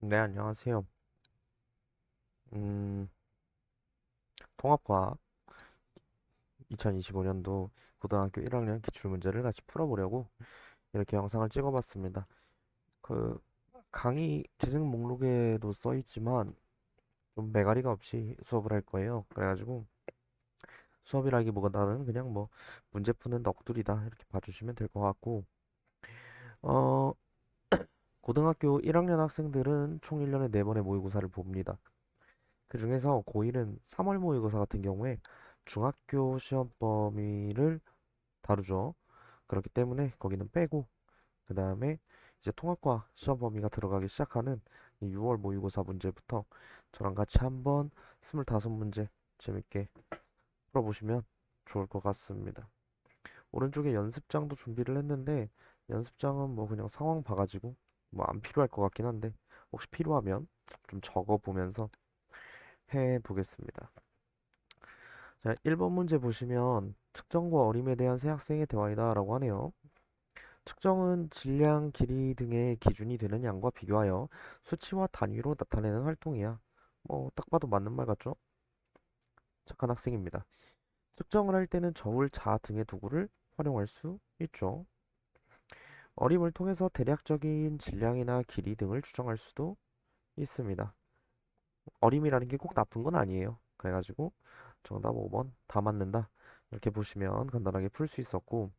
네, 안녕하세요. 음, 통합과학 2025년도 고등학교 1학년 기출문제를 같이 풀어보려고 이렇게 영상을 찍어봤습니다. 그 강의 재생 목록에도 써 있지만 좀 매가리가 없이 수업을 할 거예요. 그래가지고 수업이라기보다는 그냥 뭐 문제 푸는 넋두리다 이렇게 봐주시면 될 것 같고 어, 고등학교 1학년 학생들은 총 1년에 4번의 모의고사를 봅니다. 그 중에서 고1은 3월 모의고사 같은 경우에 중학교 시험 범위를 다루죠. 그렇기 때문에 거기는 빼고 그 다음에 이제 통합과 시험 범위가 들어가기 시작하는 이 6월 모의고사 문제부터 저랑 같이 한번 25문제 재밌게 풀어보시면 좋을 것 같습니다. 오른쪽에 연습장도 준비를 했는데 연습장은 뭐 그냥 상황 봐가지고 뭐 안 필요할 것 같긴 한데 혹시 필요하면 좀 적어 보면서 해 보겠습니다. 자, 1번 문제 보시면 측정과 어림에 대한 새 학생의 대화이다 라고 하네요. 측정은 질량, 길이 등의 기준이 되는 양과 비교하여 수치와 단위로 나타내는 활동이야. 뭐, 딱 봐도 맞는 말 같죠? 착한 학생입니다. 측정을 할 때는 저울, 자 등의 도구를 활용할 수 있죠. 어림을 통해서 대략적인 질량이나 길이 등을 추정할 수도 있습니다. 어림이라는 게 꼭 나쁜 건 아니에요. 그래가지고 정답 5번 다 맞는다. 이렇게 보시면 간단하게 풀 수 있었고,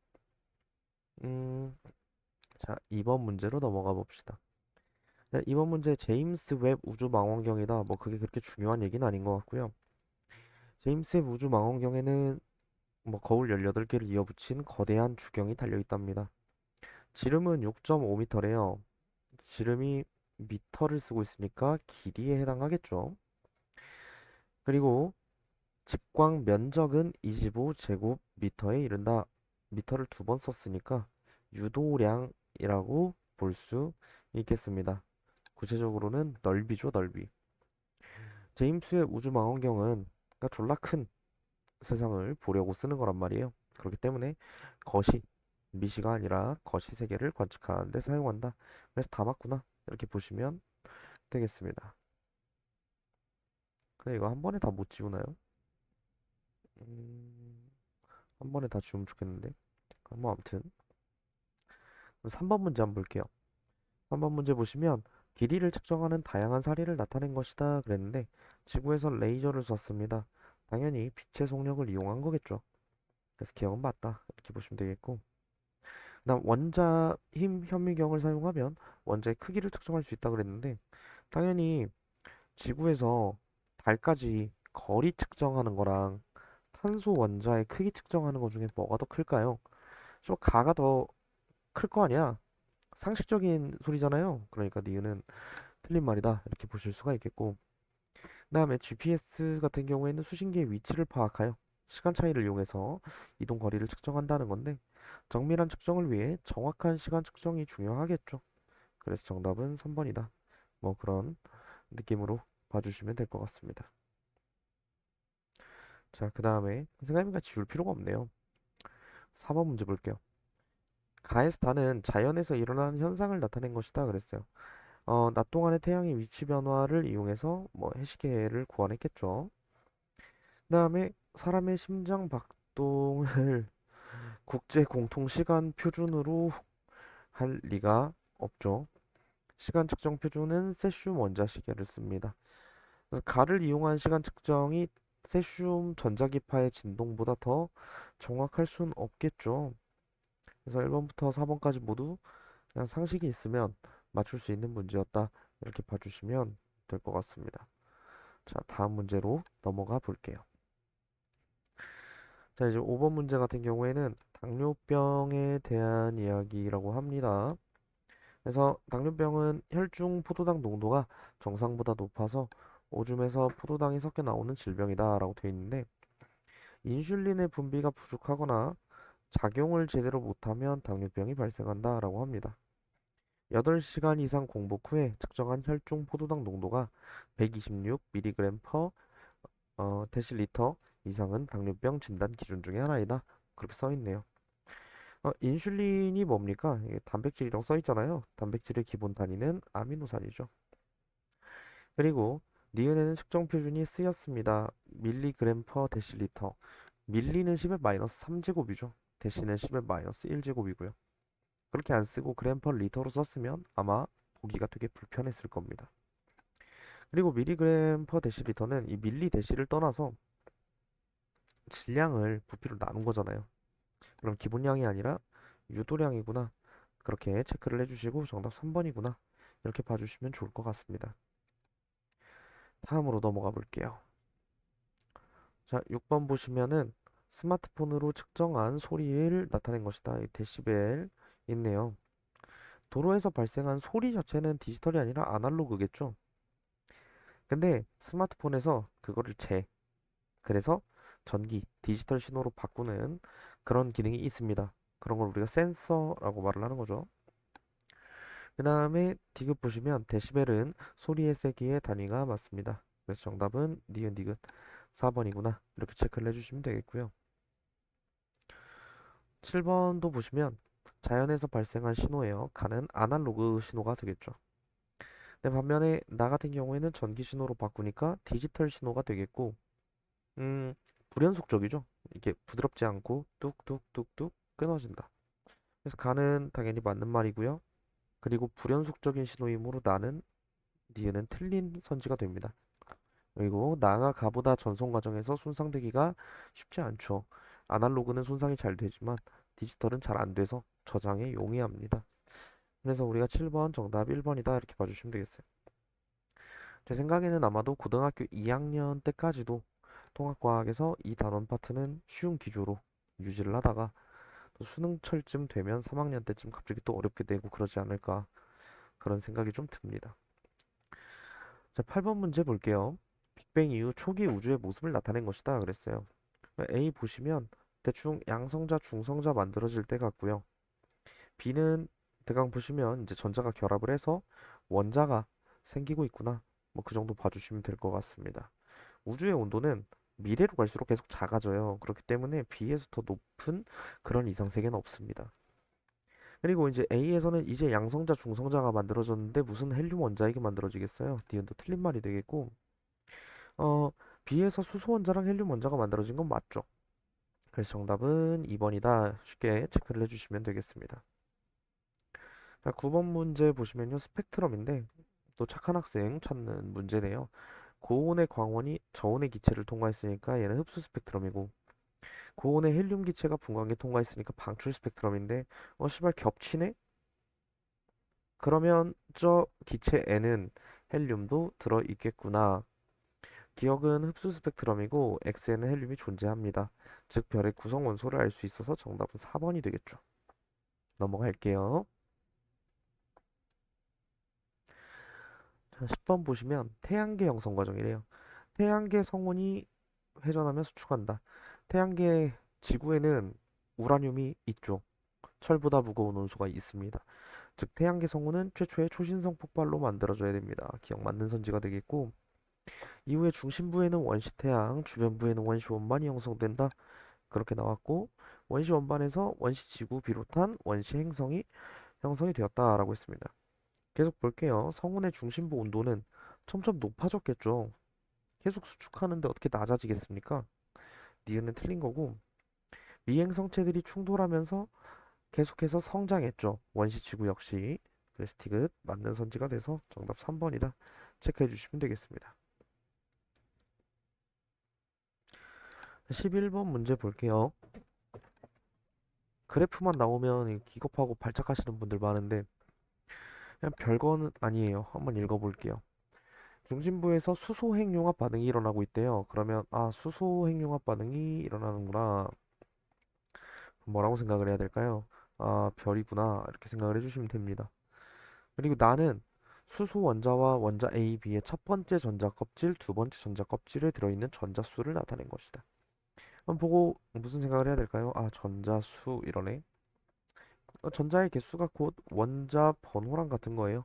음, 자, 2번 문제로 넘어가 봅시다. 네, 이번 문제 제임스 웹 우주 망원경이다. 뭐 그게 그렇게 중요한 얘기는 아닌 것 같고요. 제임스 웹 우주 망원경에는 뭐 거울 18개를 이어붙인 거대한 주경이 달려 있답니다. 지름은 6.5m래요. 지름이 미터를 쓰고 있으니까 길이에 해당하겠죠. 그리고 직광 면적은 25제곱미터에 이른다. 미터를 2번 썼으니까 유도량이라고 볼 수 있겠습니다. 구체적으로는 넓이죠, 넓이. 제임스의 우주망원경은 그러니까 졸라 큰 세상을 보려고 쓰는 거란 말이에요. 그렇기 때문에 거시, 미시가 아니라 거시 세계를 관측하는 데 사용한다. 그래서 다 맞구나. 이렇게 보시면 되겠습니다. 근데 이거 한 번에 다 못 지우나요? 음, 한 번에 다 지우면 좋겠는데. 뭐 아무튼 3번 문제 한번 볼게요. 3번 문제 보시면 길이를 측정하는 다양한 사례를 나타낸 것이다 그랬는데 지구에서 레이저를 쐈습니다. 당연히 빛의 속력을 이용한 거겠죠. 그래서 기억은 맞다 이렇게 보시면 되겠고 그다음 원자 힘 현미경을 사용하면 원자의 크기를 측정할 수 있다 그랬는데 당연히 지구에서 달까지 거리 측정하는 거랑 탄소 원자의 크기 측정하는 것 중에 뭐가 더 클까요? 좀 가가 더 클 거 아니야? 상식적인 소리잖아요. 그러니까 니은은 틀린 말이다 이렇게 보실 수가 있겠고 그다음에 GPS 같은 경우에는 수신기의 위치를 파악하여 시간 차이를 이용해서 이동 거리를 측정한다는 건데 정밀한 측정을 위해 정확한 시간 측정이 중요하겠죠. 그래서 정답은 3번이다. 뭐 그런 느낌으로 봐주시면 될 것 같습니다. 자, 그 다음에 선생님과 지울 필요가 없네요. 4번 문제 볼게요. 가에스타는 자연에서 일어나는 현상을 나타낸 것이다 그랬어요. 낮 동안의 태양의 위치 변화를 이용해서 뭐 해시계를 구현했겠죠. 그다음에 사람의 심장 박동을 국제 공통 시간 표준으로 할 리가 없죠. 시간 측정 표준은 세슘 원자 시계를 씁니다. 그래서 가를 이용한 시간 측정이 세슘 전자기파의 진동보다 더 정확할 순 없겠죠. 그래서 1번부터 4번까지 모두 그냥 상식이 있으면 맞출 수 있는 문제였다. 이렇게 봐주시면 될 것 같습니다. 자, 다음 문제로 넘어가 볼게요. 자, 이제 5번 문제 같은 경우에는 당뇨병에 대한 이야기라고 합니다. 그래서 당뇨병은 혈중 포도당 농도가 정상보다 높아서 오줌에서 포도당이 섞여 나오는 질병이다라고 되어 있는데 인슐린의 분비가 부족하거나 작용을 제대로 못하면 당뇨병이 발생한다라고 합니다. 8시간 이상 공복 후에 측정한 혈중 포도당 농도가 126mg per 데실리터 이상은 당뇨병 진단 기준 중에 하나이다. 그렇게 써 있네요. 인슐린이 뭡니까? 이게 단백질이라고 써 있잖아요. 단백질의 기본 단위는 아미노산이죠. 그리고 니은에는 측정 표준이 쓰였습니다. 밀리그램 퍼 데시리터. 밀리는 10의 마이너스 3제곱이죠. 데시는 10의 마이너스 1제곱이고요. 그렇게 안 쓰고 그램 퍼 리터로 썼으면 아마 보기가 되게 불편했을 겁니다. 그리고 밀리그램 퍼 데시리터는 이 밀리 데시를 떠나서 질량을 부피로 나눈 거잖아요. 그럼 기본량이 아니라 유도량이구나. 그렇게 체크를 해주시고 정답 3번이구나. 이렇게 봐주시면 좋을 것 같습니다. 다음으로 넘어가 볼게요. 자, 6번 보시면은 스마트폰으로 측정한 소리를 나타낸 것이다. 이 데시벨 있네요. 도로에서 발생한 소리 자체는 디지털이 아니라 아날로그겠죠. 근데 스마트폰에서 그거를 그래서 전기, 디지털 신호로 바꾸는 그런 기능이 있습니다. 그런 걸 우리가 센서라고 말을 하는 거죠. 그 다음에 디귿 보시면 데시벨은 소리의 세기의 단위가 맞습니다. 그래서 정답은 니은 디귿 4번이구나. 이렇게 체크를 해주시면 되겠고요. 7번도 보시면 자연에서 발생한 신호예요. 가는 아날로그 신호가 되겠죠. 근데 반면에 나 같은 경우에는 전기 신호로 바꾸니까 디지털 신호가 되겠고, 음, 불연속적이죠. 이게 부드럽지 않고 뚝뚝뚝뚝 끊어진다. 그래서 가는 당연히 맞는 말이고요. 그리고 불연속적인 신호이므로 나는 니은은 틀린 선지가 됩니다. 그리고 나가 가보다 전송 과정에서 손상되기가 쉽지 않죠. 아날로그는 손상이 잘 되지만 디지털은 잘 안 돼서 저장에 용이합니다. 그래서 우리가 7번 정답 1번이다 이렇게 봐주시면 되겠어요. 제 생각에는 아마도 고등학교 2학년 때까지도 통합과학에서 이 단원 파트는 쉬운 기조로 유지를 하다가 또 수능철쯤 되면 3학년 때쯤 갑자기 또 어렵게 되고 그러지 않을까 그런 생각이 좀 듭니다. 자, 8번 문제 볼게요. 빅뱅 이후 초기 우주의 모습을 나타낸 것이다 그랬어요. A 보시면 대충 양성자, 중성자 만들어질 때 같고요. B는 대강 보시면 이제 전자가 결합을 해서 원자가 생기고 있구나. 뭐 그 정도 봐주시면 될 것 같습니다. 우주의 온도는 미래로 갈수록 계속 작아져요. 그렇기 때문에 B에서 더 높은 그런 이상 세계는 없습니다. 그리고 이제 A에서는 이제 양성자, 중성자가 만들어졌는데 무슨 헬륨 원자에게 만들어지겠어요? D는 틀린 말이 되겠고, 어, B에서 수소 원자랑 헬륨 원자가 만들어진 건 맞죠? 그래서 정답은 2번이다. 쉽게 체크를 해주시면 되겠습니다. 자, 9번 문제 보시면요. 스펙트럼인데 또 착한 학생 찾는 문제네요. 고온의 광원이 저온의 기체를 통과했으니까 얘는 흡수 스펙트럼이고 고온의 헬륨 기체가 분광기 통과했으니까 방출 스펙트럼인데 씨발 겹치네? 그러면 저 기체에는 헬륨도 들어있겠구나. 기억은 흡수 스펙트럼이고 X에는 헬륨이 존재합니다. 즉 별의 구성 원소를 알 수 있어서 정답은 4번이 되겠죠. 넘어갈게요. 자, 10번 보시면 태양계 형성 과정이래요. 태양계 성운이 회전하며 수축한다. 태양계 지구에는 우라늄이 있죠. 철보다 무거운 원소가 있습니다. 즉 태양계 성운은 최초의 초신성 폭발로 만들어져야 됩니다. 기억 맞는 선지가 되겠고 이후에 중심부에는 원시 태양, 주변부에는 원시 원반이 형성된다. 그렇게 나왔고 원시 원반에서 원시 지구 비롯한 원시 행성이 형성이 되었다라고 했습니다. 계속 볼게요. 성운의 중심부 온도는 점점 높아졌겠죠. 계속 수축하는데 어떻게 낮아지겠습니까? 니은은 틀린 거고 미행 성체들이 충돌하면서 계속해서 성장했죠. 원시 지구 역시. 그래서 티귿 맞는 선지가 돼서 정답 3번이다. 체크해 주시면 되겠습니다. 11번 문제 볼게요. 그래프만 나오면 기겁하고 발작하시는 분들 많은데 그냥 별거는 아니에요. 한번 읽어볼게요. 중심부에서 수소 핵융합 반응이 일어나고 있대요. 그러면 수소 핵융합 반응이 일어나는구나. 뭐라고 생각을 해야 될까요? 별이구나. 이렇게 생각을 해주시면 됩니다. 그리고 나는 수소 원자와 원자 A, B의 첫 번째 전자 껍질, 두 번째 전자 껍질에 들어있는 전자수를 나타낸 것이다. 그럼 보고 무슨 생각을 해야 될까요? 전자수 이러네. 전자의 개수가 곧 원자 번호랑 같은 거예요.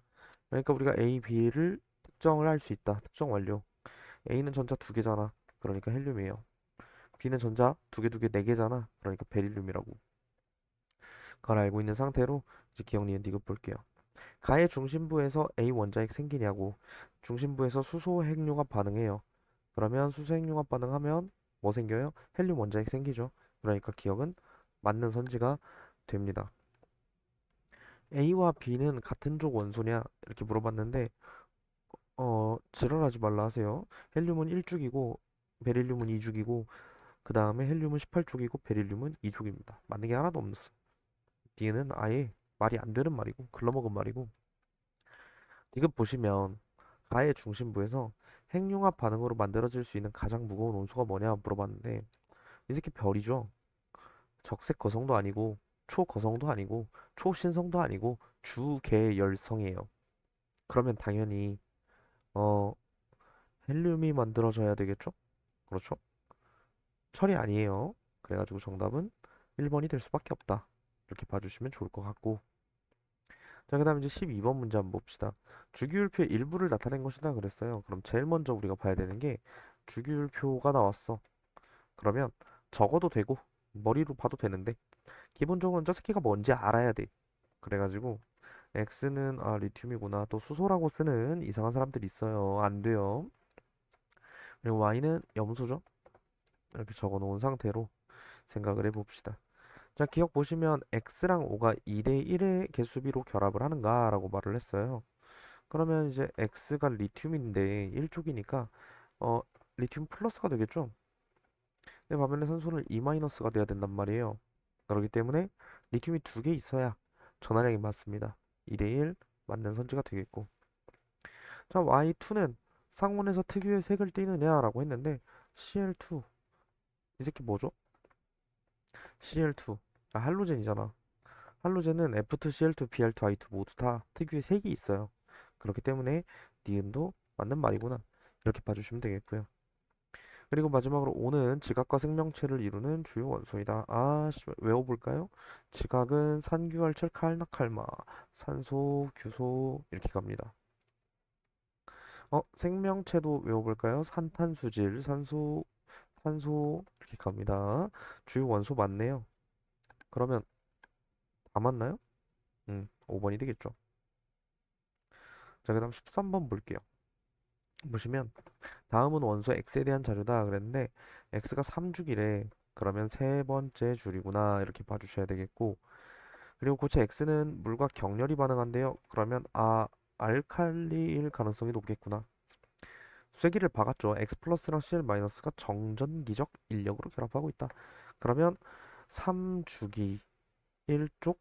그러니까 우리가 A, B를 특정을 할 수 있다. 특정 완료. A는 전자 두 개잖아. 그러니까 헬륨이에요. B는 전자 두 개, 네 개잖아. 그러니까 베릴륨이라고. 그걸 알고 있는 상태로 이제 기억 니은 디귿 볼게요. 가의 중심부에서 A 원자핵 생기냐고. 중심부에서 수소 핵융합 반응해요. 그러면 수소 핵융합 반응하면 뭐 생겨요? 헬륨 원자핵 생기죠. 그러니까 기억은 맞는 선지가 됩니다. A와 B는 같은 족 원소냐? 이렇게 물어봤는데 지랄하지 말라 하세요. 헬륨은 1죽이고 베릴륨은 2죽이고 그 다음에 헬륨은 18족이고 베릴륨은 2족입니다. 맞는 게 하나도 없었어. D는 아예 말이 안 되는 말이고 글러먹은 말이고. 디귿 보시면 가의 중심부에서 핵융합 반응으로 만들어질 수 있는 가장 무거운 원소가 뭐냐 물어봤는데 이 새끼 별이죠. 적색 거성도 아니고 초거성도 아니고 초신성도 아니고 주계열성이에요. 그러면 당연히 어 헬륨이 만들어져야 되겠죠? 그렇죠? 철이 아니에요. 그래가지고 정답은 1번이 될 수밖에 없다. 이렇게 봐주시면 좋을 것 같고. 자, 그 다음 이제 12번 문제 한번 봅시다. 주기율표의 일부를 나타낸 것이다 그랬어요. 그럼 제일 먼저 우리가 봐야 되는 게 주기율표가 나왔어. 그러면 적어도 되고 머리로 봐도 되는데 기본적으로는 저 새끼가 뭔지 알아야 돼. 그래가지고 X는 리튬이구나. 또 수소라고 쓰는 이상한 사람들 있어요. 안 돼요. 그리고 Y는 염소죠. 이렇게 적어 놓은 상태로 생각을 해봅시다. 자, 기억 보시면 X랑 O가 2대 1의 개수비로 결합을 하는가라고 말을 했어요. 그러면 이제 X가 리튬인데 1족이니까 어 리튬 플러스가 되겠죠? 근데 반면에 산소는 E 마이너스가 돼야 된단 말이에요. 그렇기 때문에 리튬이 두 개 있어야 전하량이 맞습니다. 2대 1 맞는 선지가 되겠고. 자, Y2는 상온에서 특유의 색을 띠느냐라고 했는데 Cl2 이 새끼 뭐죠? Cl2 할로젠이잖아. 할로젠은 F2, Cl2, Br2, I2 모두 다 특유의 색이 있어요. 그렇기 때문에 니은도 맞는 말이구나. 이렇게 봐주시면 되겠고요. 그리고 마지막으로 O는 지각과 생명체를 이루는 주요 원소이다. 외워볼까요? 지각은 산규활철 칼나칼마, 산소, 규소 이렇게 갑니다. 생명체도 외워볼까요? 산탄수질, 산소, 탄소 이렇게 갑니다. 주요 원소 맞네요. 그러면 다 맞나요? 5번이 되겠죠. 자, 그 다음 13번 볼게요. 보시면 다음은 원소 X에 대한 자료다 그랬는데 X가 3주기래. 그러면 세 번째 줄이구나 이렇게 봐주셔야 되겠고 그리고 고체 X는 물과 격렬히 반응한대요. 그러면 알칼리일 가능성이 높겠구나. 쇠기를 박았죠. X 플러스랑 Cl 마이너스가 정전기적 인력으로 결합하고 있다. 그러면 3주기 1쪽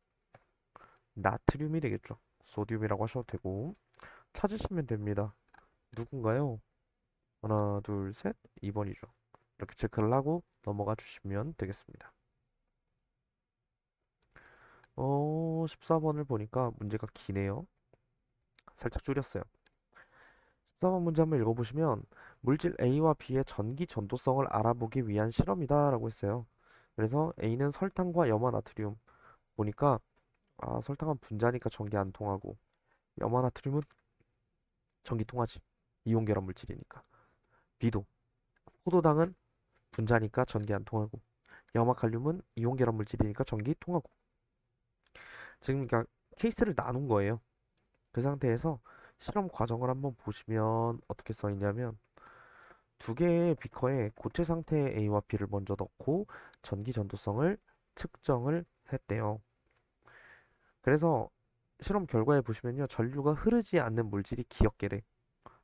나트륨이 되겠죠. 소듐이라고 하셔도 되고 찾으시면 됩니다. 누군가요? 하나, 둘, 셋, 2번이죠. 이렇게 체크를 하고 넘어가 주시면 되겠습니다. 14번을 보니까 문제가 기네요. 살짝 줄였어요. 14번 문제 한번 읽어보시면 물질 A와 B의 전기 전도성을 알아보기 위한 실험이다 라고 했어요. 그래서 A는 설탕과 염화나트륨 보니까 설탕은 분자니까 전기 안 통하고 염화나트륨은 전기 통하지. 이온 결합 물질이니까. B도 포도당은 분자니까 전기 안 통하고 염화칼륨은 이온 결합 물질이니까 전기 통하고 지금 그러니까 케이스를 나눈 거예요. 그 상태에서 실험 과정을 한번 보시면 어떻게 써 있냐면 두 개의 비커에 고체 상태의 A와 B를 먼저 넣고 전기 전도성을 측정을 했대요. 그래서 실험 결과에 보시면요. 전류가 흐르지 않는 물질이 기역계래.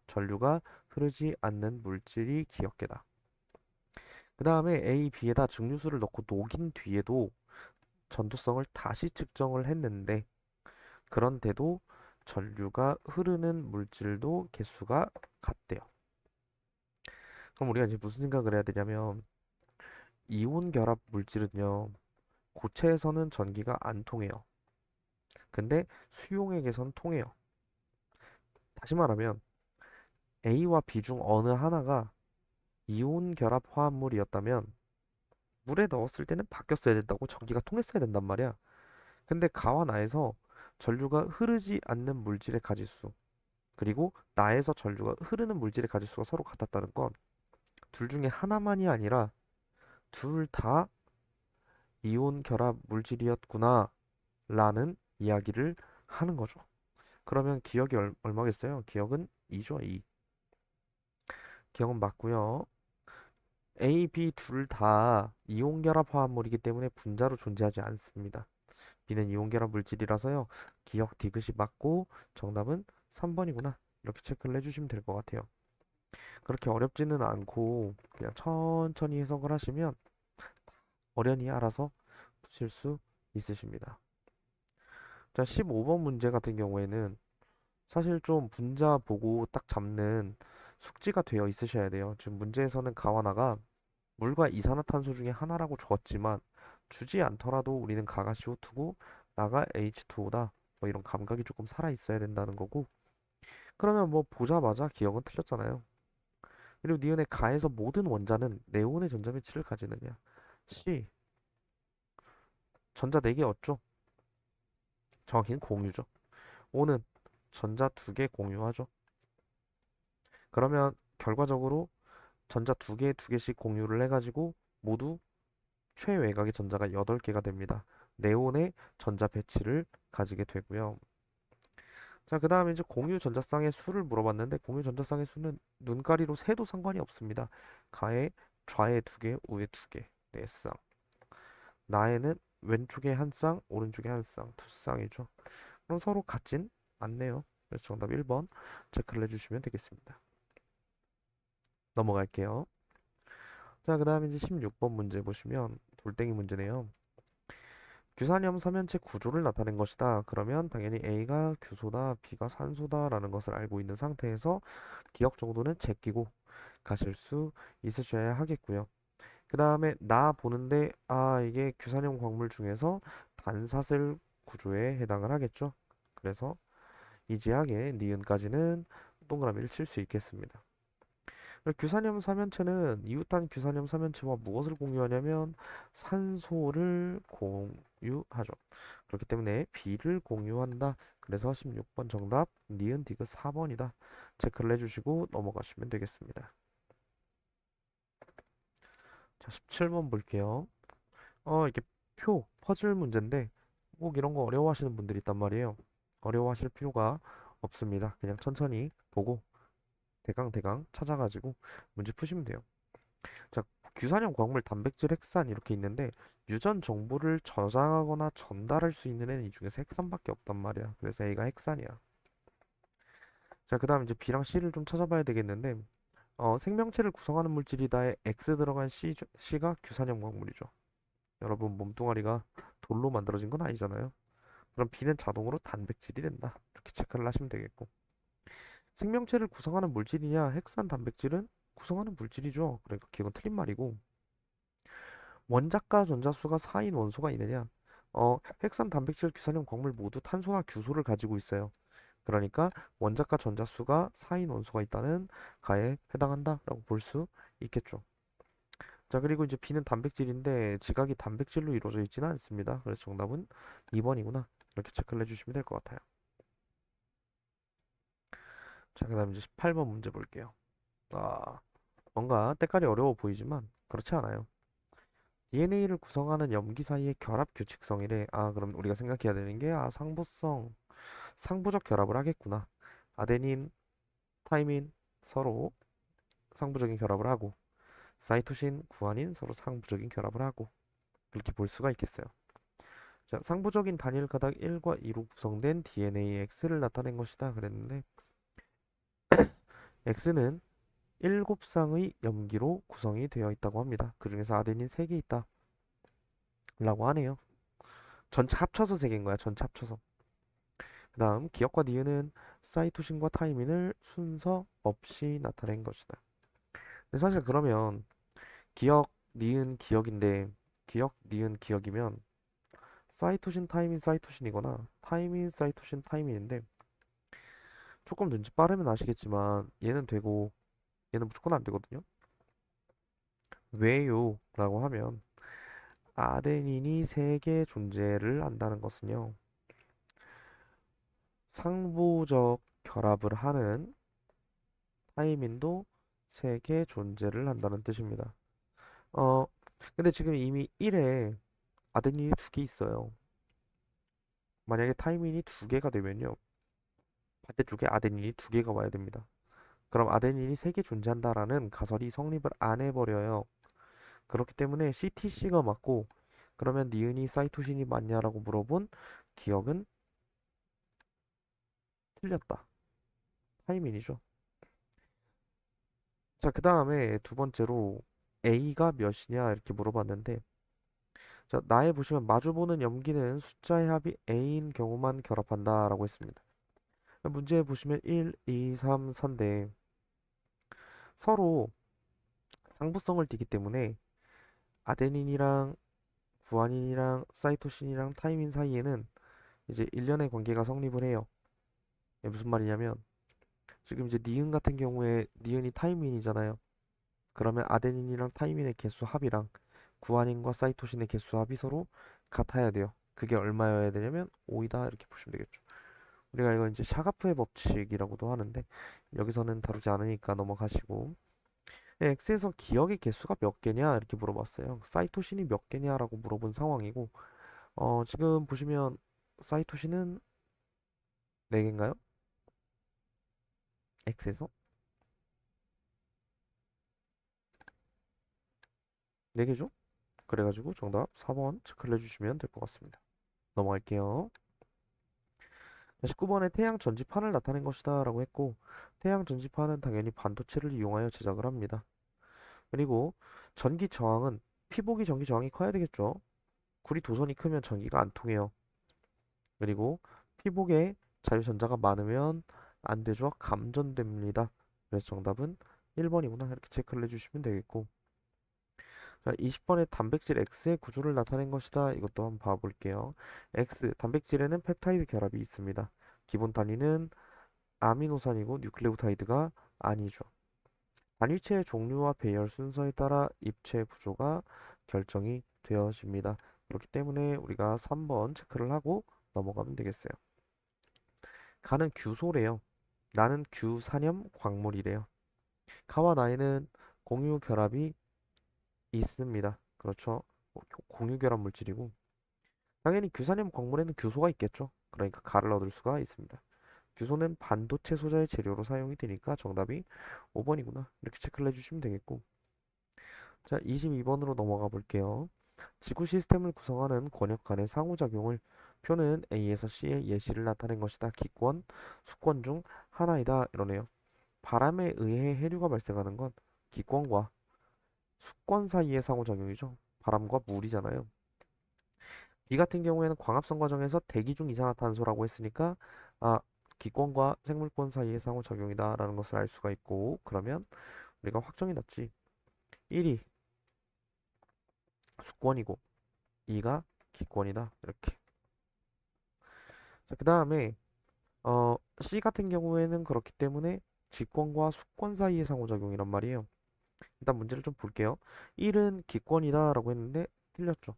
전류가 흐르지 않는 물질이 기역계다. 그 다음에 A, B에다 증류수를 넣고 녹인 뒤에도 전도성을 다시 측정을 했는데 그런데도 전류가 흐르는 물질도 개수가 같대요. 그럼 우리가 이제 무슨 생각을 해야 되냐면 이온 결합 물질은요. 고체에서는 전기가 안 통해요. 근데 수용액에선 통해요. 다시 말하면 A와 B 중 어느 하나가 이온 결합 화합물이었다면 물에 넣었을 때는 바뀌었어야 된다고 전기가 통했어야 된단 말이야. 근데 가와 나에서 전류가 흐르지 않는 물질의 가지수 그리고 나에서 전류가 흐르는 물질의 가지수가 서로 같았다는 건 둘 중에 하나만이 아니라 둘 다 이온 결합 물질이었구나 라는 이야기를 하는 거죠. 그러면 기억이 얼마겠어요? 기억은 2죠, 2. 기억은 맞고요. A, B 둘 다 이온결합 화합물이기 때문에 분자로 존재하지 않습니다. B는 이온결합 물질이라서요. 기억 디귿이 맞고 정답은 3번이구나. 이렇게 체크를 해주시면 될 것 같아요. 그렇게 어렵지는 않고 그냥 천천히 해석을 하시면 어련히 알아서 푸실 수 있으십니다. 자, 15번 문제 같은 경우에는 사실 좀 분자 보고 딱 잡는 숙지가 되어 있으셔야 돼요. 지금 문제에서는 가와나가 물과 이산화탄소 중에 하나라고 적었지만 주지 않더라도 우리는 가가 CO2고 나가 H2O다. 뭐 이런 감각이 조금 살아 있어야 된다는 거고. 그러면 뭐 보자마자 기억은 틀렸잖아요. 그리고 니은의 가에서 모든 원자는 네온의 전자배치를 가지느냐. C. 전자 4개 없죠. 정확히는 공유죠. O는 전자 2개 공유하죠. 그러면 결과적으로 전자 2개, 2개씩 공유를 해가지고 모두 최외곽의 전자가 8개가 됩니다. 네온의 전자 배치를 가지게 되고요. 자, 그 다음에 이제 공유 전자쌍의 수를 물어봤는데 공유 전자쌍의 수는 눈가리로 세도 상관이 없습니다. 가에 좌에 2개, 우에 2개, 네 쌍. 나에는 왼쪽에 한 쌍, 오른쪽에 한 쌍, 두 쌍이죠. 그럼 서로 같진 않네요. 그래서 정답 1번 체크를 해주시면 되겠습니다. 넘어갈게요. 자, 그 다음에 이제 16번 문제 보시면 돌덩이 문제네요. 규산염 삼연체 구조를 나타낸 것이다. 그러면 당연히 A가 규소다, B가 산소다라는 것을 알고 있는 상태에서 기억 정도는 제끼고 가실 수 있으셔야 하겠고요. 그 다음에 나 보는데 이게 규산염 광물 중에서 단사슬 구조에 해당을 하겠죠. 그래서 이지하게 니은까지는 동그라미를 칠 수 있겠습니다. 규산염 삼연체는 이웃한 규산염 삼연체와 무엇을 공유하냐면 산소를 공유하죠. 그렇기 때문에 B를 공유한다. 그래서 16번 정답 니은 디귿 4번이다. 체크를 해주시고 넘어가시면 되겠습니다. 자, 17번 볼게요. 이게 퍼즐 문제인데 꼭 이런 거 어려워하시는 분들이 있단 말이에요. 어려워하실 필요가 없습니다. 그냥 천천히 보고 대강 찾아가지고 문제 푸시면 돼요. 자, 규산염, 광물, 단백질, 핵산 이렇게 있는데 유전 정보를 저장하거나 전달할 수 있는 애는 이 중에서 핵산밖에 없단 말이야. 그래서 A가 핵산이야. 자, 그 다음 이제 B랑 C를 좀 찾아봐야 되겠는데 생명체를 구성하는 물질이다에 X 들어간 C가 규산염 광물이죠. 여러분 몸뚱아리가 돌로 만들어진 건 아니잖아요. 그럼 B는 자동으로 단백질이 된다. 이렇게 체크를 하시면 되겠고. 생명체를 구성하는 물질이냐? 핵산 단백질은 구성하는 물질이죠. 그러니까 그건 틀린 말이고. 원자과 전자수가 4인 원소가 있느냐? 핵산 단백질 규산염 광물 모두 탄소나 규소를 가지고 있어요. 그러니까 원자과 전자수가 4인 원소가 있다는 가에 해당한다라고 볼 수 있겠죠. 자, 그리고 이제 B는 단백질인데 지각이 단백질로 이루어져 있지는 않습니다. 그래서 정답은 2번이구나. 이렇게 체크를 해주시면 될 것 같아요. 자, 그 다음 이제 18번 문제 볼게요. 아, 뭔가 때깔이 어려워 보이지만 그렇지 않아요. DNA를 구성하는 염기 사이의 결합 규칙성이래. 그럼 우리가 생각해야 되는 게 상부적 결합을 하겠구나. 아데닌, 타이민 서로 상부적인 결합을 하고 사이토신, 구아닌 서로 상부적인 결합을 하고 그렇게 볼 수가 있겠어요. 자, 상부적인 단일 가닥 1과 2로 구성된 DNA X를 나타낸 것이다 그랬는데 X는 7쌍의 염기로 구성이 되어 있다고 합니다. 그 중에서 아데닌 3개 있다 라고 하네요. 전체 합쳐서 3개인 거야. 전체 합쳐서. 그 다음 기억과 니은은 사이토신과 타이민을 순서 없이 나타낸 것이다. 근데 사실 그러면 기억, 니은, 기억인데 기억, 니은, 기억이면 사이토신, 타이민, 사이토신이거나 타이민, 사이토신, 타이민인데 조금 눈치 빠르면 아시겠지만 얘는 되고 얘는 무조건 안 되거든요. 왜요? 라고 하면 아데닌이 3개 존재를 한다는 것은요. 상부적 결합을 하는 타이민도 3개 존재를 한다는 뜻입니다. 어, 근데 지금 이미 1에 아데닌이 2개 있어요. 만약에 타이민이 2개가 되면요. 반대쪽에 아데닌이 두 개가 와야 됩니다. 그럼 아데닌이 세 개 존재한다라는 가설이 성립을 안 해버려요. 그렇기 때문에 CTC가 맞고 그러면 니은이 사이토신이 맞냐라고 물어본 기억은 틀렸다. 타이민이죠. 자, 그 다음에 두 번째로 A가 몇이냐 이렇게 물어봤는데 자, 나에 보시면 마주보는 염기는 숫자의 합이 A인 경우만 결합한다라고 했습니다. 문제에 보시면 1, 2, 3, 4인데 서로 상부성을 띠기 때문에 아데닌이랑 구아닌이랑 사이토신이랑 타이민 사이에는 이제 일련의 관계가 성립을 해요. 이게 무슨 말이냐면 지금 이제 니은 같은 경우에 니은이 타이민이잖아요. 그러면 아데닌이랑 타이민의 개수 합이랑 구아닌과 사이토신의 개수 합이 서로 같아야 돼요. 그게 얼마여야 되냐면 5이다 이렇게 보시면 되겠죠. 우리가 이거 이제 샤가프의 법칙이라고도 하는데 여기서는 다루지 않으니까 넘어가시고 X에서 기억의 개수가 몇 개냐 이렇게 물어봤어요. 사이토신이 몇 개냐라고 물어본 상황이고 지금 보시면 사이토신은 4개인가요? X에서 4개죠? 그래가지고 정답 4번 체크를 해주시면 될 것 같습니다. 넘어갈게요. 19번에 태양 전지판을 나타낸 것이다 라고 했고 태양 전지판은 당연히 반도체를 이용하여 제작을 합니다. 그리고 전기 저항은 피복이 전기 저항이 커야 되겠죠. 구리 도선이 크면 전기가 안 통해요. 그리고 피복에 자유전자가 많으면 안 되죠. 감전됩니다. 그래서 정답은 1번이구나 이렇게 체크를 해주시면 되겠고 자, 20번에 단백질 X의 구조를 나타낸 것이다. 이것도 한번 봐볼게요. X, 단백질에는 펩타이드 결합이 있습니다. 기본 단위는 아미노산이고 뉴클레오타이드가 아니죠. 단위체의 종류와 배열 순서에 따라 입체 구조가 결정이 되어집니다. 그렇기 때문에 우리가 3번 체크를 하고 넘어가면 되겠어요. 가는 규소래요. 나는 규산염 광물이래요. 가와 나에는 공유 결합이 있습니다. 그렇죠? 공유 결합 물질이고 당연히 규산염 광물에는 규소가 있겠죠. 그러니까 가를 얻을 수가 있습니다. 규소는 반도체 소자의 재료로 사용이 되니까 정답이 5번이구나. 이렇게 체크를 해주시면 되겠고. 자, 22번으로 넘어가 볼게요. 지구 시스템을 구성하는 권역 간의 상호작용을 표는 A에서 C의 예시를 나타낸 것이다. 기권, 수권 중 하나이다. 이러네요. 바람에 의해 해류가 발생하는 건 기권과 수권 사이의 상호작용이죠. 바람과 물이잖아요. 비 같은 경우에는 광합성 과정에서 대기 중 이산화탄소라고 했으니까 아, 기권과 생물권 사이의 상호작용이다라는 것을 알 수가 있고 그러면 우리가 확정이 났지. 1이 수권이고 2가 기권이다. 이렇게. 자, 그다음에 C 같은 경우에는 그렇기 때문에 직권과 수권 사이의 상호작용이란 말이에요. 일단 문제를 좀 볼게요. 1은 기권이다라고 했는데 틀렸죠.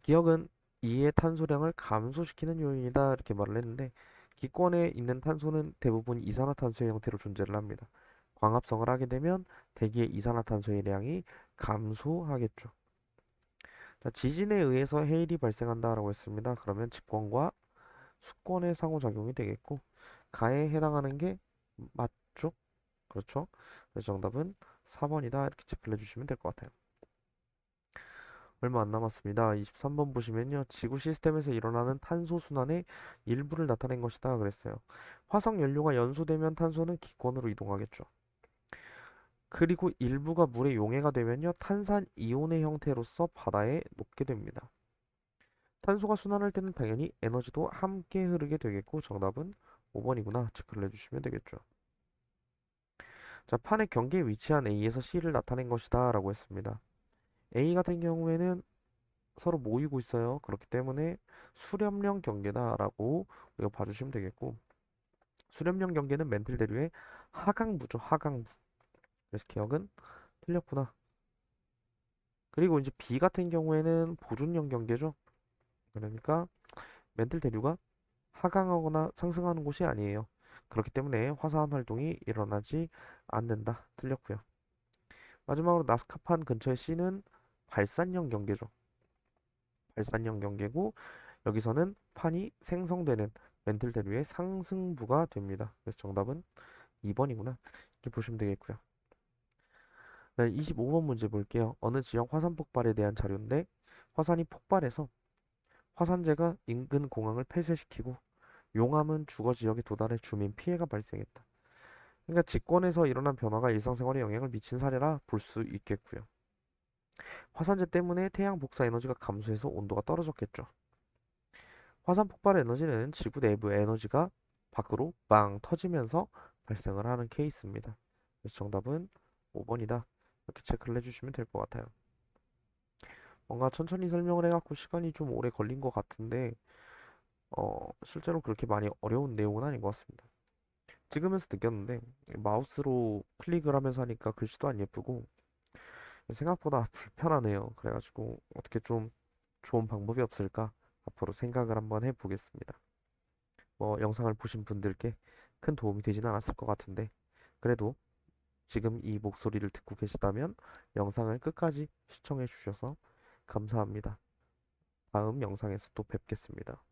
기억은 이의 탄소량을 감소시키는 요인이다 이렇게 말을 했는데 기권에 있는 탄소는 대부분 이산화탄소의 형태로 존재를 합니다. 광합성을 하게 되면 대기의 이산화탄소의 량이 감소하겠죠. 자, 지진에 의해서 해일이 발생한다라고 했습니다. 그러면 직권과 수권의 상호작용이 되겠고 가에 해당하는 게 맞죠? 그렇죠? 그래서 정답은 4번이다 이렇게 체크를 해주시면 될 것 같아요. 얼마 안 남았습니다. 23번 보시면요. 지구 시스템에서 일어나는 탄소 순환의 일부를 나타낸 것이다 그랬어요. 화석 연료가 연소되면 탄소는 기권으로 이동하겠죠. 그리고 일부가 물에 용해가 되면요. 탄산 이온의 형태로서 바다에 녹게 됩니다. 탄소가 순환할 때는 당연히 에너지도 함께 흐르게 되겠고 정답은 5번이구나 체크를 해주시면 되겠죠. 자, 판의 경계에 위치한 A에서 C를 나타낸 것이다 라고 했습니다. A 같은 경우에는 서로 모이고 있어요. 그렇기 때문에 수렴령 경계다라고 이거 봐주시면 되겠고 수렴령 경계는 멘틀 대류의 하강부죠. 하강부. 그래서 기억은 틀렸구나. 그리고 이제 B 같은 경우에는 보존령 경계죠. 그러니까 멘틀 대류가 하강하거나 상승하는 곳이 아니에요. 그렇기 때문에 화산 활동이 일어나지 않는다. 틀렸고요. 마지막으로 나스카판 근처의 C는 발산형 경계죠. 발산형 경계고 여기서는 판이 생성되는 렌틀 대류의 상승부가 됩니다. 그래서 정답은 2번이구나. 이렇게 보시면 되겠고요. 네, 25번 문제 볼게요. 어느 지역 화산 폭발에 대한 자료인데 화산이 폭발해서 화산재가 인근 공항을 폐쇄시키고 용암은 주거 지역에 도달해 주민 피해가 발생했다. 그러니까 직권에서 일어난 변화가 일상생활에 영향을 미친 사례라 볼 수 있겠고요. 화산재 때문에 태양 복사 에너지가 감소해서 온도가 떨어졌겠죠. 화산 폭발 에너지는 지구 내부 에너지가 밖으로 빵 터지면서 발생을 하는 케이스입니다. 그래서 정답은 5번이다. 이렇게 체크를 해주시면 될 것 같아요. 뭔가 천천히 설명을 해갖고 시간이 좀 오래 걸린 것 같은데 실제로 그렇게 많이 어려운 내용은 아닌 것 같습니다. 찍으면서 느꼈는데 마우스로 클릭을 하면서 하니까 글씨도 안 예쁘고 생각보다 불편하네요. 그래가지고 어떻게 좀 좋은 방법이 없을까 앞으로 생각을 한번 해보겠습니다. 뭐 영상을 보신 분들께 큰 도움이 되지는 않았을 것 같은데 그래도 지금 이 목소리를 듣고 계시다면 영상을 끝까지 시청해 주셔서 감사합니다. 다음 영상에서 또 뵙겠습니다.